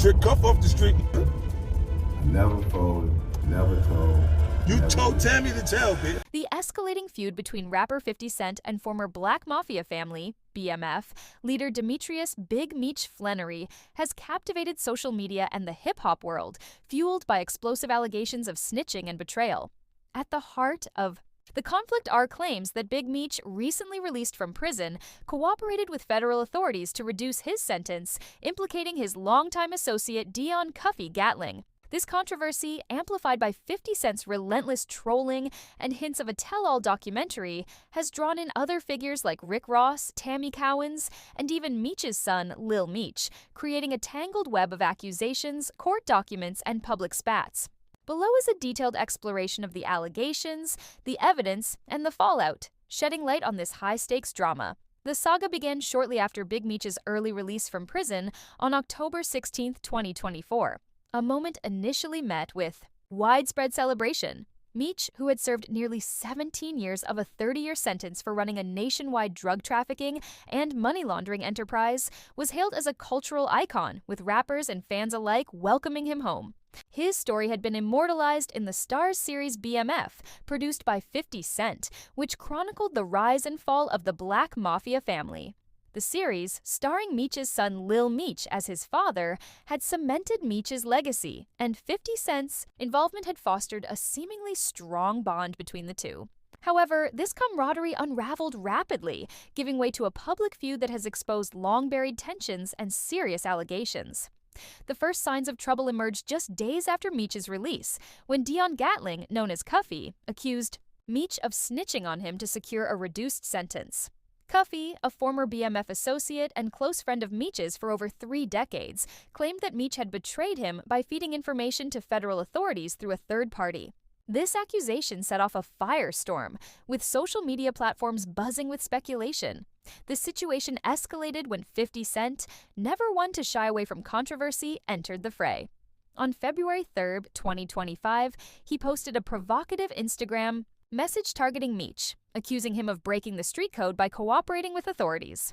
trick Cuff off the street. I never folded, never told. You never told did. Tammy to tell, bitch. The escalating feud between rapper 50 Cent and former Black Mafia family, BMF, leader Demetrius Big Meech Flannery has captivated social media and the hip-hop world, fueled by explosive allegations of snitching and betrayal. At the heart of the conflict are claims that Big Meech, recently released from prison, cooperated with federal authorities to reduce his sentence, implicating his longtime associate Dion Cuffy Gatling. This controversy, amplified by 50 Cent's relentless trolling and hints of a tell-all documentary, has drawn in other figures like Rick Ross, Tammy Cowens, and even Meech's son, Lil Meech, creating a tangled web of accusations, court documents, and public spats. Below is a detailed exploration of the allegations, the evidence, and the fallout, shedding light on this high-stakes drama. The saga began shortly after Big Meech's early release from prison on October 16, 2024. A moment initially met with widespread celebration. Meech, who had served nearly 17 years of a 30-year sentence for running a nationwide drug trafficking and money laundering enterprise, was hailed as a cultural icon, with rappers and fans alike welcoming him home. His story had been immortalized in the Starz series BMF, produced by 50 Cent, which chronicled the rise and fall of the Black Mafia family. The series, starring Meech's son Lil Meech as his father, had cemented Meech's legacy, and 50 Cent's involvement had fostered a seemingly strong bond between the two. However, this camaraderie unraveled rapidly, giving way to a public feud that has exposed long-buried tensions and serious allegations. The first signs of trouble emerged just days after Meech's release, when Dion Gatling, known as Cuffy, accused Meech of snitching on him to secure a reduced sentence. Cuffy, a former BMF associate and close friend of Meech's for over 3 decades, claimed that Meech had betrayed him by feeding information to federal authorities through a third party. This accusation set off a firestorm, with social media platforms buzzing with speculation. The situation escalated when 50 Cent, never one to shy away from controversy, entered the fray. On February 3, 2025, he posted a provocative Instagram message targeting Meech, accusing him of breaking the street code by cooperating with authorities.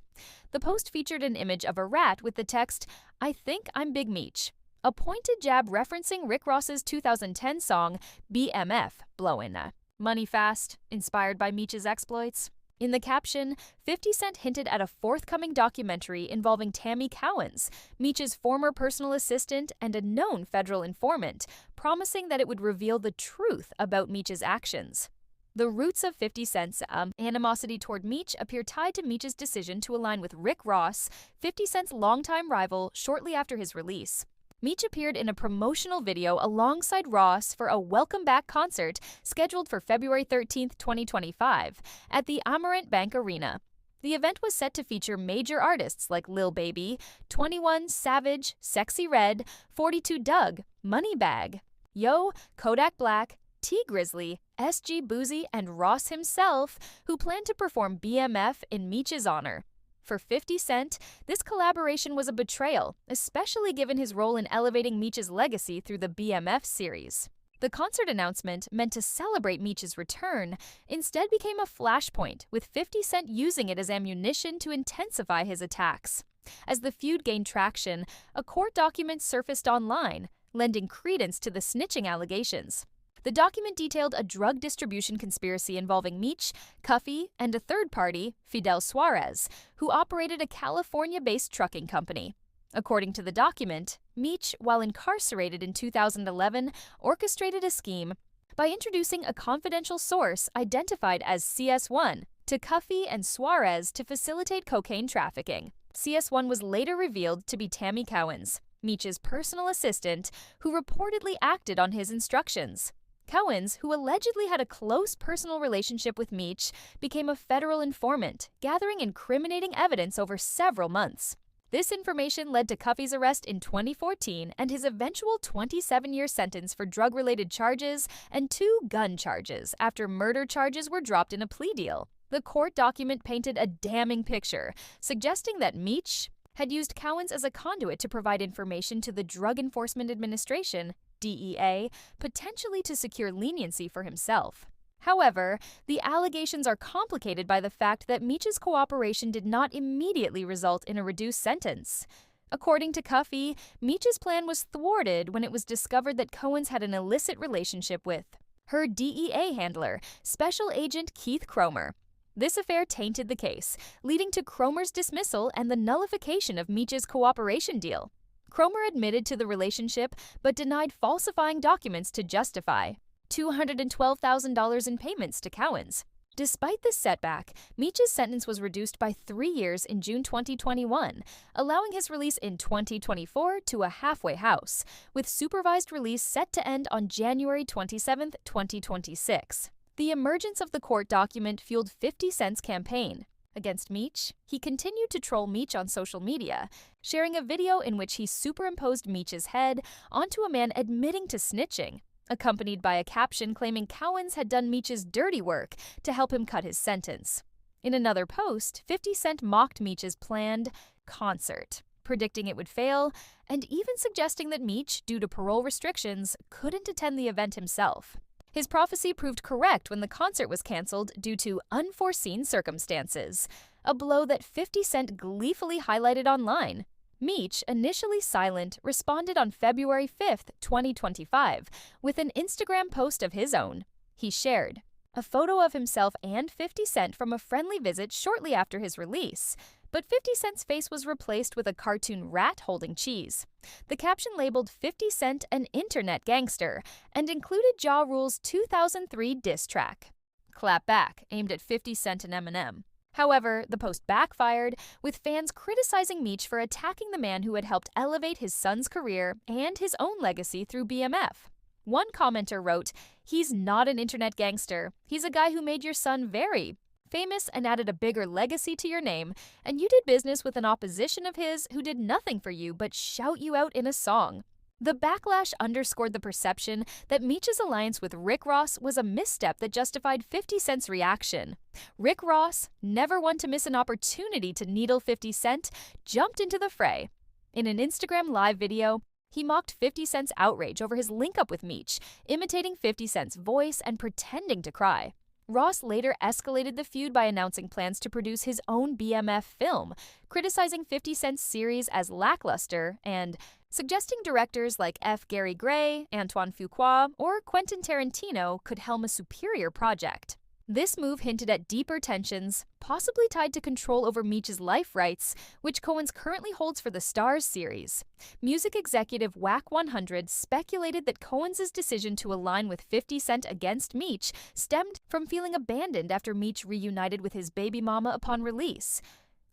The post featured an image of a rat with the text, "I think I'm Big Meech," a pointed jab referencing Rick Ross's 2010 song BMF, Blowin' Money Fast, inspired by Meech's exploits. In the caption, 50 Cent hinted at a forthcoming documentary involving Tammy Cowens, Meech's former personal assistant and a known federal informant, promising that it would reveal the truth about Meech's actions. The roots of 50 Cent's animosity toward Meech appear tied to Meech's decision to align with Rick Ross, 50 Cent's longtime rival, shortly after his release. Meech appeared in a promotional video alongside Ross for a Welcome Back concert scheduled for February 13, 2025, at the Amarant Bank Arena. The event was set to feature major artists like Lil Baby, 21 Savage, Sexy Red, 42 Doug, Moneybagg, Yo, Kodak Black, T Grizzly, SG Boozy, and Ross himself, who plan to perform BMF in Meech's honor. For 50 Cent, this collaboration was a betrayal, especially given his role in elevating Meech's legacy through the BMF series. The concert announcement, meant to celebrate Meech's return, instead became a flashpoint, with 50 Cent using it as ammunition to intensify his attacks. As the feud gained traction, a court document surfaced online, lending credence to the snitching allegations. The document detailed a drug distribution conspiracy involving Meech, Cuffy, and a third party, Fidel Suarez, who operated a California-based trucking company. According to the document, Meech, while incarcerated in 2011, orchestrated a scheme by introducing a confidential source identified as CS1 to Cuffy and Suarez to facilitate cocaine trafficking. CS1 was later revealed to be Tammy Cowens, Meech's personal assistant, who reportedly acted on his instructions. Cowens, who allegedly had a close personal relationship with Meech, became a federal informant, gathering incriminating evidence over several months. This information led to Cuffy's arrest in 2014 and his eventual 27-year sentence for drug-related charges and 2 gun charges after murder charges were dropped in a plea deal. The court document painted a damning picture, suggesting that Meech had used Cowens as a conduit to provide information to the Drug Enforcement Administration, DEA, potentially to secure leniency for himself. However, the allegations are complicated by the fact that Meech's cooperation did not immediately result in a reduced sentence. According to Cuffy, Meech's plan was thwarted when it was discovered that Cohen's had an illicit relationship with her DEA handler, Special Agent Keith Cromer. This affair tainted the case, leading to Cromer's dismissal and the nullification of Meech's cooperation deal. Cromer admitted to the relationship but denied falsifying documents to justify $212,000 in payments to Cohen's. Despite this setback, Meech's sentence was reduced by 3 years in June 2021, allowing his release in 2024 to a halfway house, with supervised release set to end on January 27, 2026. The emergence of the court document fueled 50 Cent's campaign against Meech. He continued to troll Meech on social media, sharing a video in which he superimposed Meech's head onto a man admitting to snitching, accompanied by a caption claiming Cohen's had done Meech's dirty work to help him cut his sentence. In another post, 50 Cent mocked Meech's planned concert, predicting it would fail, and even suggesting that Meech, due to parole restrictions, couldn't attend the event himself. His prophecy proved correct when the concert was canceled due to unforeseen circumstances, a blow that 50 Cent gleefully highlighted online. Meech, initially silent, responded on February 5, 2025, with an Instagram post of his own. He shared a photo of himself and 50 Cent from a friendly visit shortly after his release, but 50 Cent's face was replaced with a cartoon rat holding cheese. The caption labeled 50 Cent an internet gangster and included Ja Rule's 2003 diss track, Clap Back, aimed at 50 Cent and Eminem. However, the post backfired, with fans criticizing Meech for attacking the man who had helped elevate his son's career and his own legacy through BMF. One commenter wrote, "He's not an internet gangster. He's a guy who made your son very famous and added a bigger legacy to your name, and you did business with an opposition of his who did nothing for you but shout you out in a song." The backlash underscored the perception that Meech's alliance with Rick Ross was a misstep that justified 50 Cent's reaction. Rick Ross, never one to miss an opportunity to needle 50 Cent, jumped into the fray. In an Instagram live video, he mocked 50 Cent's outrage over his link-up with Meech, imitating 50 Cent's voice and pretending to cry. Ross later escalated the feud by announcing plans to produce his own BMF film, criticizing 50 Cent's series as lackluster and suggesting directors like F. Gary Gray, Antoine Fuqua, or Quentin Tarantino could helm a superior project. This move hinted at deeper tensions, possibly tied to control over Meech's life rights, which Cohen's currently holds for the Stars series. Music executive Wack 100 speculated that Cohen's decision to align with 50 Cent against Meech stemmed from feeling abandoned after Meech reunited with his baby mama upon release,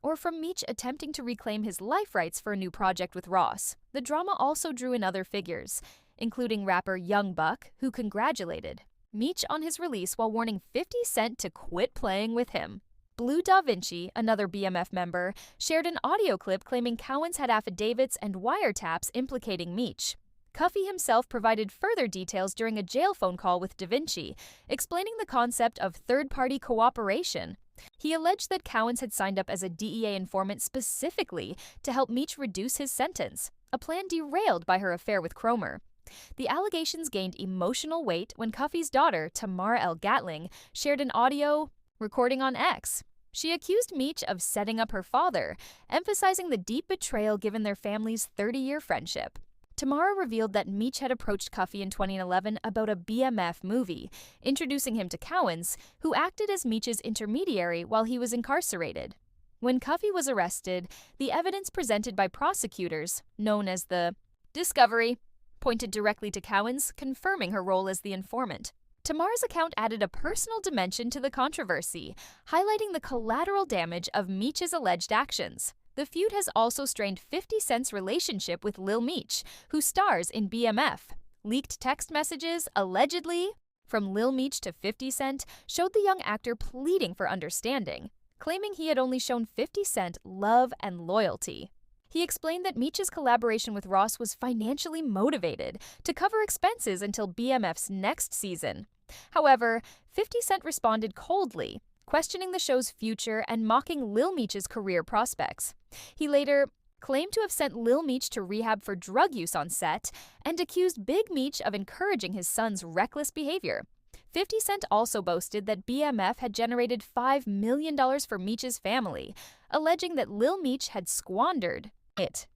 or from Meech attempting to reclaim his life rights for a new project with Ross. The drama also drew in other figures, including rapper Young Buck, who congratulated Meech on his release while warning 50 Cent to quit playing with him. Blue Da Vinci, another BMF member, shared an audio clip claiming Cohen's had affidavits and wiretaps implicating Meech. Cuffy himself provided further details during a jail phone call with Da Vinci, explaining the concept of third-party cooperation. He alleged that Cohen's had signed up as a DEA informant specifically to help Meech reduce his sentence, a plan derailed by her affair with Cromer. The allegations gained emotional weight when Cuffy's daughter, Tamara L. Gatling, shared an audio recording on X. She accused Meech of setting up her father, emphasizing the deep betrayal given their family's 30-year friendship. Tamara revealed that Meech had approached Cuffy in 2011 about a BMF movie, introducing him to Cohen's, who acted as Meech's intermediary while he was incarcerated. When Cuffy was arrested, the evidence presented by prosecutors, known as the discovery, pointed directly to Cohen's, confirming her role as the informant. Tamara's account added a personal dimension to the controversy, highlighting the collateral damage of Meech's alleged actions. The feud has also strained 50 Cent's relationship with Lil Meech, who stars in BMF. Leaked text messages, allegedly from Lil Meech to 50 Cent, showed the young actor pleading for understanding, claiming he had only shown 50 Cent love and loyalty. He explained that Meech's collaboration with Ross was financially motivated to cover expenses until BMF's next season. However, 50 Cent responded coldly, questioning the show's future and mocking Lil Meech's career prospects. He later claimed to have sent Lil Meech to rehab for drug use on set and accused Big Meech of encouraging his son's reckless behavior. 50 Cent also boasted that BMF had generated $5 million for Meech's family, alleging that Lil Meech had squandered it